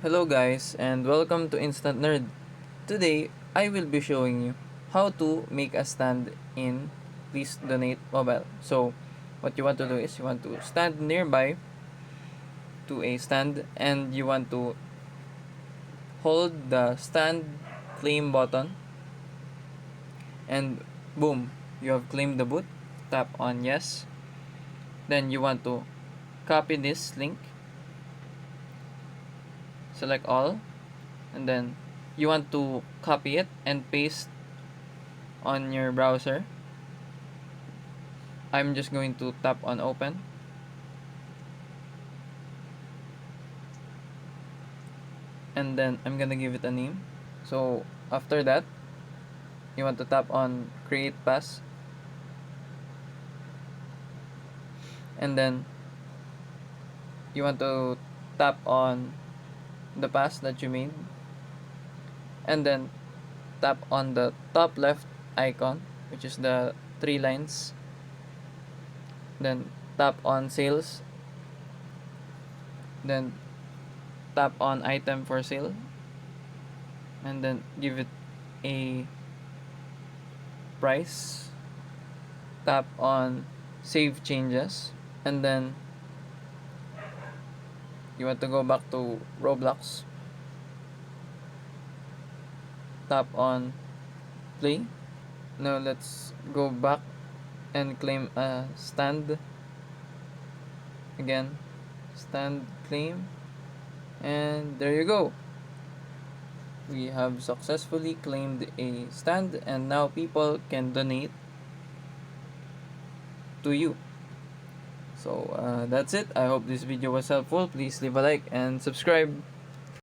Hello guys and welcome to Instant Nerd. Today, I will be showing you how to make a stand in Please Donate Mobile. So, what you want to do is you want to stand nearby to a stand and you want to hold the stand claim button and boom, you have claimed the boot. Tap on yes. Then you want to copy this link, select all, and then you want to copy it and paste on your browser. I'm just going to tap on open, and then I'm gonna give it a name. So after that, you want to tap on create pass, and then you want to tap on the pass that you made, and then tap on the top left icon, which is the three lines. Then tap on sales, then tap on item for sale, and then give it a price. Tap on save changes, and then you want to go back to Roblox. Tap on play. Now let's go back and claim a stand. Again, stand claim, and there you go. We have successfully claimed a stand, and now people can donate to you. So that's it. I hope this video was helpful. Please leave a like and subscribe.